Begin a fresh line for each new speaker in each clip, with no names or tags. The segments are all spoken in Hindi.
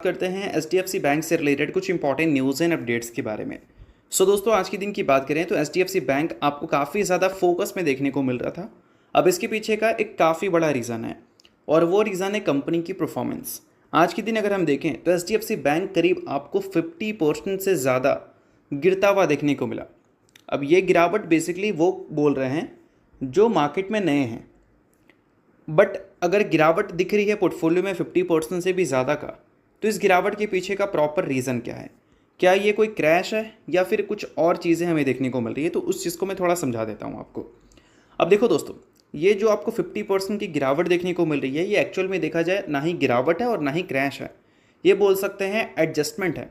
करते हैं एचडीएफसी बैंक से रिलेटेड कुछ इंपॉर्टेंट न्यूज़ एंड अपडेट्स के बारे में। दोस्तों आज के दिन की बात करें तो एचडीएफसी बैंक आपको काफ़ी ज़्यादा फोकस में देखने को मिल रहा था। अब इसके पीछे का एक काफ़ी बड़ा रीज़न है और वो रीज़न है कंपनी की परफॉर्मेंस। आज के दिन अगर हम देखें तो एचडीएफसी बैंक करीब आपको 50% से ज़्यादा गिरता हुआ देखने को मिला। अब ये गिरावट बेसिकली वो बोल रहे हैं जो मार्केट में नए हैं, बट अगर गिरावट दिख रही है पोर्टफोलियो में 50% से भी ज़्यादा का, तो इस गिरावट के पीछे का प्रॉपर रीज़न क्या है? क्या ये कोई क्रैश है या फिर कुछ और चीज़ें हमें देखने को मिल रही है? तो उस चीज़ को मैं थोड़ा समझा देता हूँ आपको। अब देखो दोस्तों, ये जो आपको 50% की गिरावट देखने को मिल रही है, ये एक्चुअल में देखा जाए ना ही गिरावट है और ना ही क्रैश है, ये बोल सकते हैं एडजस्टमेंट है।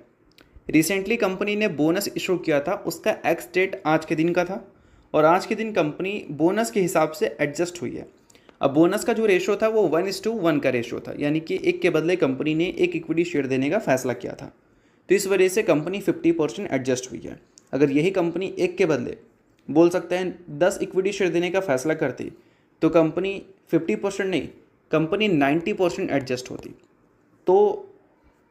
रिसेंटली कंपनी ने बोनस इशू किया था, उसका एक्स डेट आज के दिन का था और आज के दिन कंपनी बोनस के हिसाब से एडजस्ट हुई है। अब बोनस का जो रेशो था वो 1:1 का रेशो था, यानी कि एक के बदले कंपनी ने एक इक्विटी शेयर देने का फैसला किया था। तो इस वजह से कंपनी 50% एडजस्ट हुई है। अगर यही कंपनी एक के बदले बोल सकते हैं 10 इक्विटी शेयर देने का फैसला करती तो कंपनी 50% नहीं, कंपनी 90% एडजस्ट होती। तो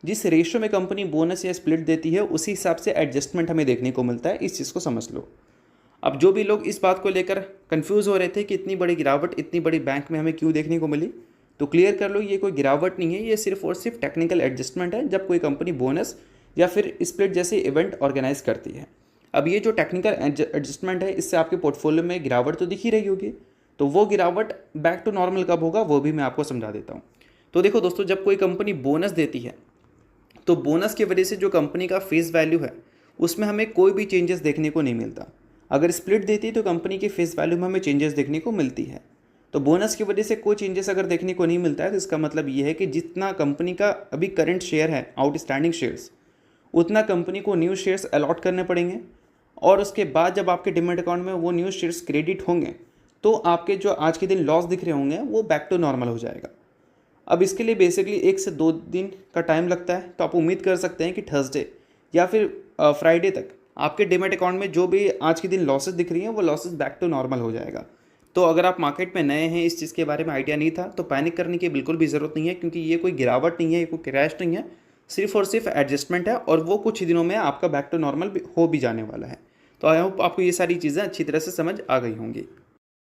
जिस रेशो में कंपनी बोनस या स्प्लिट देती है उसी हिसाब से एडजस्टमेंट हमें देखने को मिलता है। इस चीज़ को समझ लो। अब जो भी लोग इस बात को लेकर कंफ्यूज हो रहे थे कि इतनी बड़ी गिरावट इतनी बड़ी बैंक में हमें क्यों देखने को मिली, तो क्लियर कर लो, ये कोई गिरावट नहीं है, ये सिर्फ और सिर्फ टेक्निकल एडजस्टमेंट है जब कोई कंपनी बोनस या फिर स्प्लिट जैसे इवेंट ऑर्गेनाइज करती है। अब ये जो टेक्निकल एडजस्टमेंट है, इससे आपके पोर्टफोलियो में गिरावट तो दिख ही रही होगी, तो वो गिरावट बैक टू नॉर्मल कब होगा वो भी मैं आपको समझा देता हूँ। तो देखो दोस्तों, जब कोई कंपनी बोनस देती है तो बोनस की वजह से जो कंपनी का फेस वैल्यू है उसमें हमें कोई भी चेंजेस देखने को नहीं मिलता। अगर स्प्लिट देती है तो कंपनी के फेस वैल्यू में हमें चेंजेस देखने को मिलती है। तो बोनस की वजह से कोई चेंजेस अगर देखने को नहीं मिलता है तो इसका मतलब ये है कि जितना कंपनी का अभी करंट शेयर है, आउटस्टैंडिंग शेयर्स, उतना कंपनी को न्यू शेयर्स अलॉट करने पड़ेंगे और उसके बाद जब आपके डिमैट अकाउंट में वो न्यू शेयर्स क्रेडिट होंगे तो आपके जो आज के दिन लॉस दिख रहे होंगे वो बैक टू नॉर्मल हो जाएगा। अब इसके लिए बेसिकली 1 से 2 दिन का टाइम लगता है, तो आप उम्मीद कर सकते हैं कि थर्सडे या फिर फ्राइडे तक आपके डिमैट अकाउंट में जो भी आज के दिन लॉसेस दिख रही हैं वो लॉसेस बैक टू नॉर्मल हो जाएगा। तो अगर आप मार्केट में नए हैं, इस चीज़ के बारे में आइडिया नहीं था, तो पैनिक करने की बिल्कुल भी ज़रूरत नहीं है, क्योंकि ये कोई गिरावट नहीं है, ये कोई क्रैश नहीं है, सिर्फ और सिर्फ एडजस्टमेंट है और वो कुछ ही दिनों में आपका बैक टू नॉर्मल हो भी जाने वाला है। तो आई होप आपको ये सारी चीज़ें अच्छी तरह से समझ आ गई होंगी।